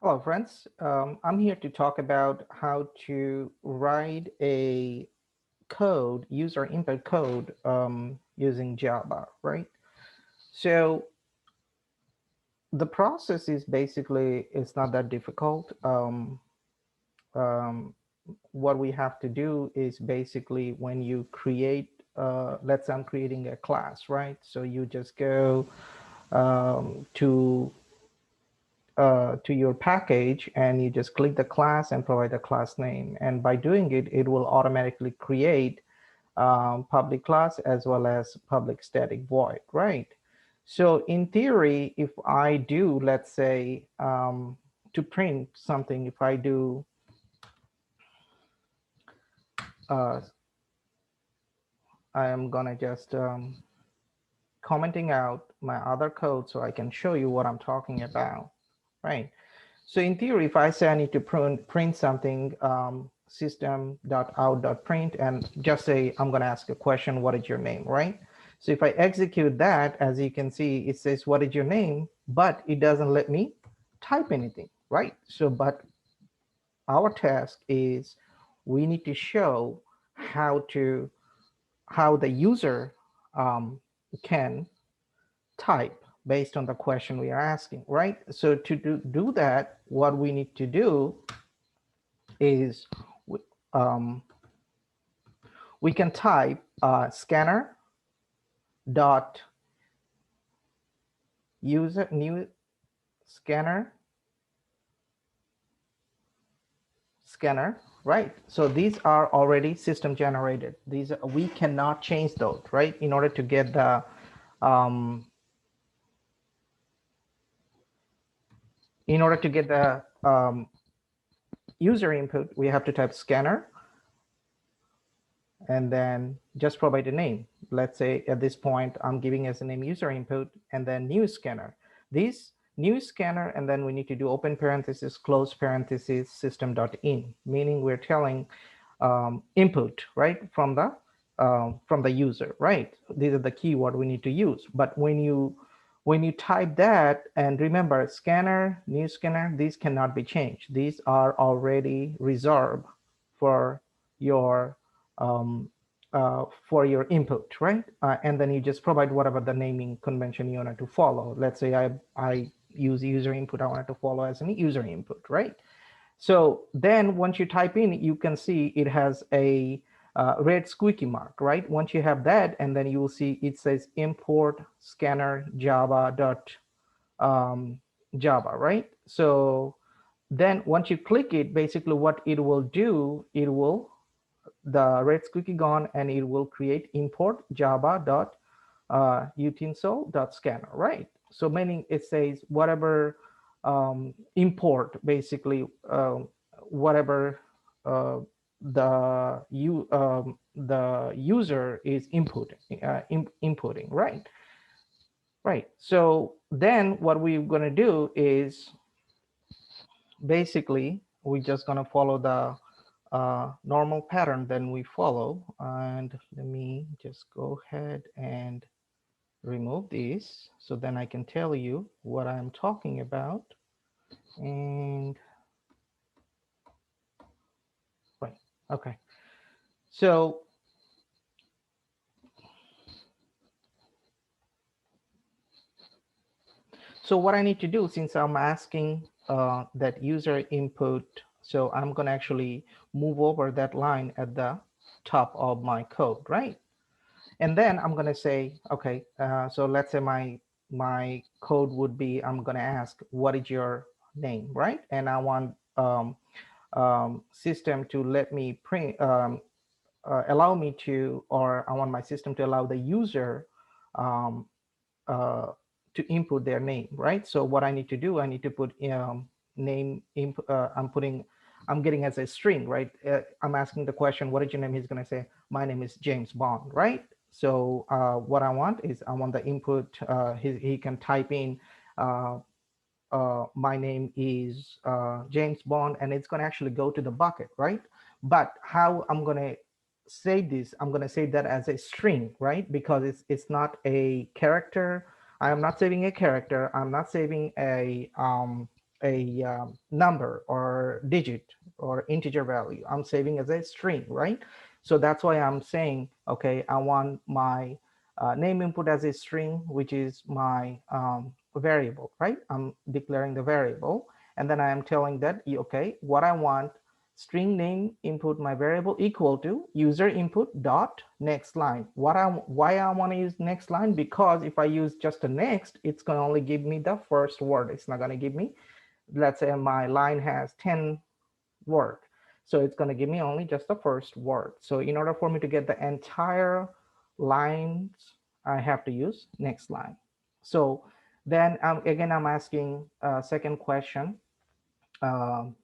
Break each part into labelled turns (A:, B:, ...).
A: Hello, friends. I'm here to talk about how to write a code, user input code using Java, right? So the process is basically, it's not that difficult. Um, what we have to do is basically when you create, let's say I'm creating a class, right? So you just go to your package and you just click the class and provide the class name. And by doing it, it will automatically create public class as well as public static void, right? So in theory, if I do, let's say, to print something, if I do, uh, I am gonna just commenting out my other code so I can show you what I'm talking about, right? So in theory, if I say I need to print something, system.out.print, and just say I'm going to ask a question, what is your name, right? So if I execute that, as you can see, it says, what is your name? But it doesn't let me type anything, right? So, but our task is we need to show how the user um, can type based on the question we are asking, right? So to do that, what we need to do is um, we can type scanner dot user new scanner, right? So these are already system generated. These we cannot change those, right? In order to get the um, in order to get the user input, we have to type scanner and then just provide a name. Let's say at this point, I'm giving as a name user input and then new scanner. This new scanner, and then we need to do open parenthesis, close parenthesis, system.in, meaning we're telling input, right, from the user, right? These are the keyword we need to use. But when you type that, and remember, scanner, new scanner, these cannot be changed. These are already reserved for your for your input, right? And then you just provide whatever the naming convention you wanted to follow. Let's say I use user input, I wanted to follow as an user input, right? So then once you type in, you can see it has a red squeaky mark, right? Once you have that, and then you will see it says import scanner java dot Java, right? So then once you click it, basically what it will do, it will the red squeaky gone, and it will create import java dot utensil dot scanner, right? So meaning it says whatever import, basically whatever uh, the user is inputting, right? Right. So then what we're going to do is basically we're just going to follow the normal pattern then we follow. And let me just go ahead and remove this so then I can tell you what I'm talking about. And right, okay. So what I need to do, since I'm asking that user input, so I'm going to actually move over that line at the top of my code, right? And then I'm going to say, okay, so let's say my code would be, I'm going to ask, what is your name, right? And I want system to let me print, allow me to, or I want my system to allow the user um, uh, to input their name, right? So what I need to do, I need to put name, I'm getting as a string, right? I'm asking the question, what is your name? He's going to say, my name is James Bond, right? So what I want is I want the input, he can type in, my name is James Bond, and it's going to actually go to the bucket, right? But how I'm going to save this, I'm going to save that as a string, right? Because it's not a character. I am not saving a character. I'm not saving a number or digit or integer value. I'm saving as a string, right? So that's why I'm saying, okay, I want my name input as a string, which is my variable, right? I'm declaring the variable, and then I am telling that, okay, what I want string name input my variable equal to user input dot next line. Why I want to use next line? Because if I use just a next, it's going to only give me the first word. It's not going to give me, let's say my line has 10 word, so it's going to give me only just the first word. So in order for me to get the entire lines, I have to use next line. So then again, I'm asking a second question. um,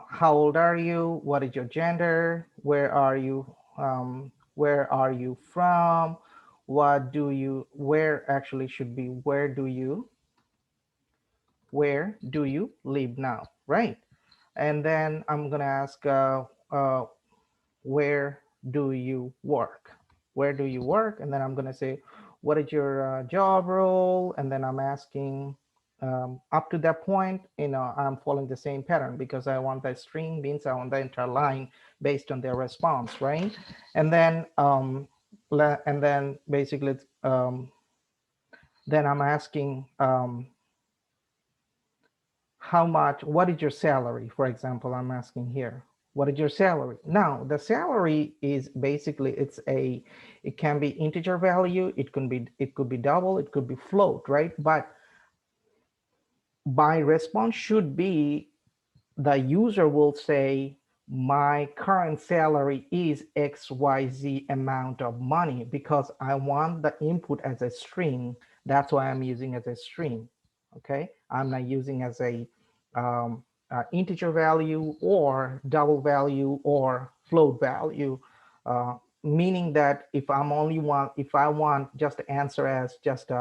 A: how old are you? What is your gender? Where are you? Where are you from? What do you? Where actually should be where do you? Where do you live now? Right. And then I'm gonna ask uh, where do you work? Where do you work? And then I'm gonna say, what is your job role? And then I'm asking up to that point, I'm following the same pattern because I want that string means I want the entire line based on their response, right? And then basically then I'm asking how much, what is your salary? For example, I'm asking here, what is your salary? Now, the salary is basically, it can be integer value, it could be double, it could be float, right? But my response should be, the user will say, my current salary is XYZ amount of money, because I want the input as a string. That's why I'm using as a string. Okay, I'm not using as a integer value or double value or float value, uh, meaning that if I want just to answer as just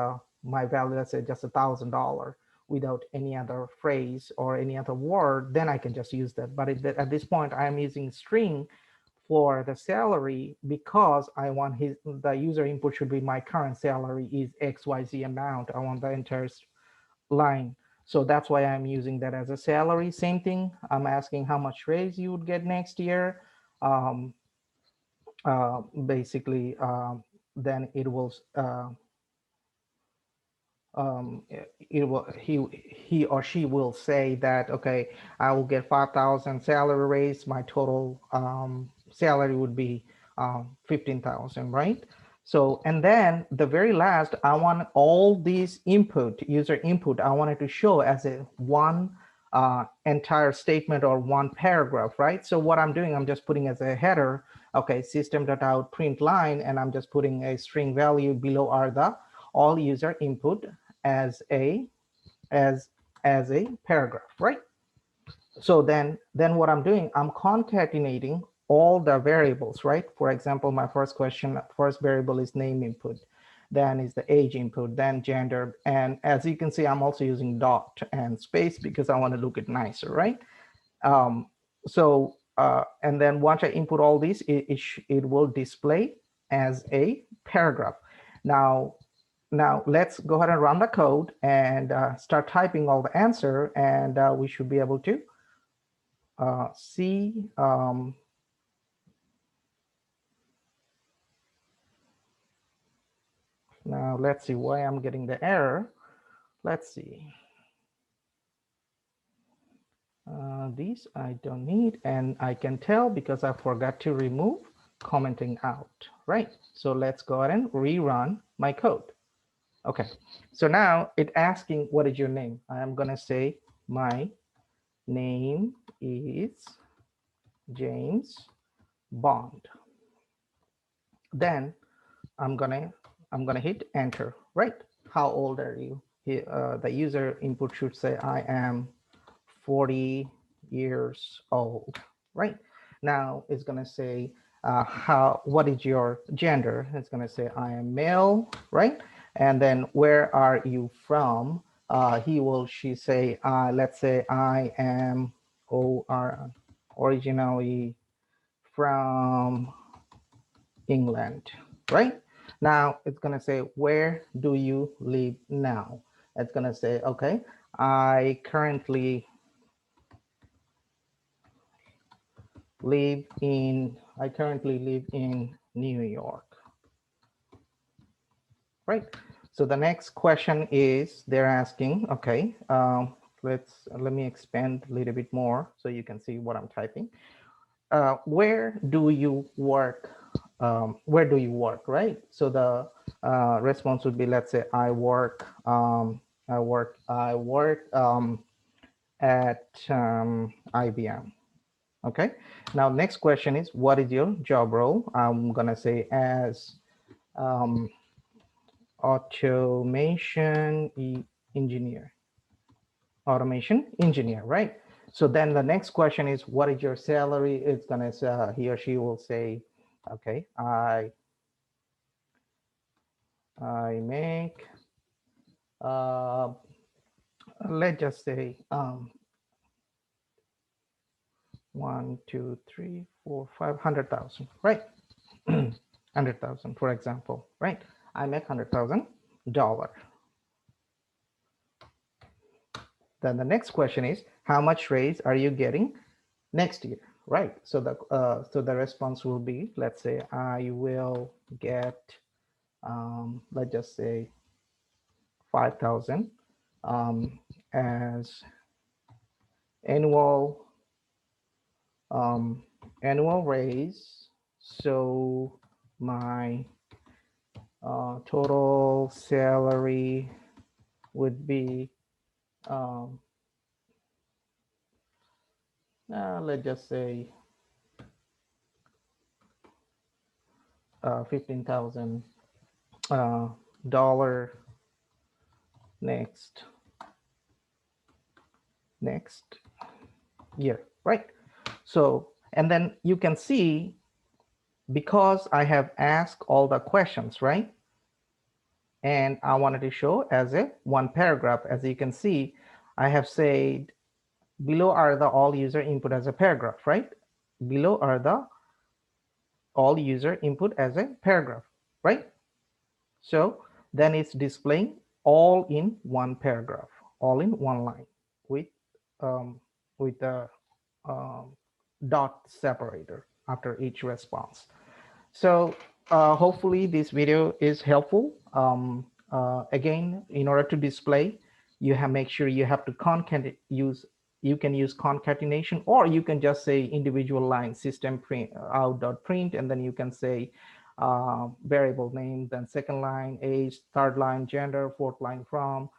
A: my value, let's say just $1,000 without any other phrase or any other word, then I can just use that. But at this point, I'm using string for the salary because I want the user input should be my current salary is XYZ amount. I want the entire line. So that's why I'm using that as a salary. Same thing, I'm asking how much raise you would get next year. Um, Basically, then it will he or she will say that, okay, I will get 5,000 salary raise, my total salary would be 15,000, right? So, and then the very last, I want all these user input, I wanted to show as a one entire statement or one paragraph, right? So what I'm doing, I'm just putting as a header, okay, system.out print line, and I'm just putting a string value below are the all user input as a as a paragraph, right? So then what I'm doing, I'm concatenating all the variables, right? For example, my first variable is name input, then is the age input, then gender, and as you can see, I'm also using dot and space because I want to look it nicer, right? So and then once I input all these, it will display as a paragraph. Now let's go ahead and run the code and start typing all the answer, and we should be able to see. Now let's see why I'm getting the error. Let's see. These I don't need, and I can tell because I forgot to remove commenting out, right? So let's go ahead and rerun my code. Okay, so now it's asking, what is your name? I'm gonna say my name is James Bond. Then I'm gonna hit enter, right? How old are you? The user input should say I am 40 years old, right? Now it's gonna say what is your gender? It's gonna say I am male, right? And then where are you from? She say, let's say I am originally from England, right? Now it's gonna say, where do you live now? It's going to say, okay, I currently live in New York, right? So the next question is they're asking, okay, let me expand a little bit more so you can see what I'm typing. Where do you work? Where do you work, right? So the response would be, let's say, I work at IBM. Okay. Now, next question is, what is your job role? I'm gonna say as um, automation engineer. Automation engineer, right? So then the next question is, what is your salary? It's gonna say, he or she will say, okay, I make let's just say 1, 2, 3, 4, 500,000, right? 100,000, for example, right? I make $100,000. Then the next question is, how much raise are you getting next year, right? So the response will be, let's say I will get let's just say 5,000 as annual annual raise. So my total salary would be let's just say $15,000 dollar next year, right? So, and then you can see, because I have asked all the questions, right? And I wanted to show as a one paragraph, as you can see, I have said below are the all user input as a paragraph, right? Below are the all user input as a paragraph, right? So then it's displaying all in one paragraph, all in one line with um, the dot separator after each response. So hopefully this video is helpful. Again, in order to display, you have make sure you have to you can use concatenation, or you can just say individual line system print out.print, and then you can say variable name, then second line age, third line gender, fourth line from,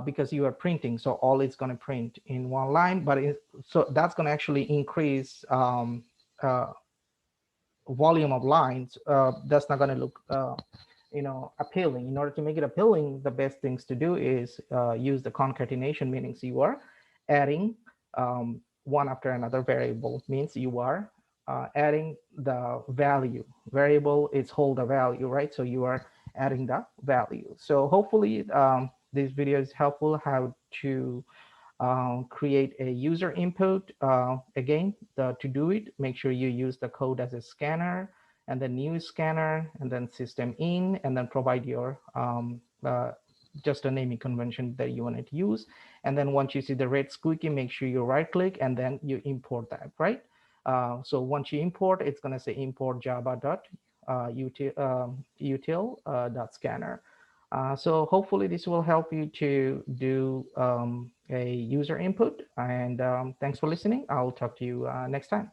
A: because you are printing, so all it's going to print in one line. But so that's going to actually increase volume of lines. That's not going to look appealing. In order to make it appealing, the best things to do is use the concatenation, meaning you are adding one after another variable, means you are adding the value. Variable is hold a value, right? So you are adding the value. So hopefully this video is helpful how to create a user input. Again, to do it, make sure you use the code as a scanner, and then new scanner, and then system in, and then provide your just a naming convention that you wanted to use. And then once you see the red squeaky, make sure you right click and then you import that, right? So once you import, it's going to say import java.util.scanner. So hopefully this will help you to do a user input. And thanks for listening. I'll talk to you next time.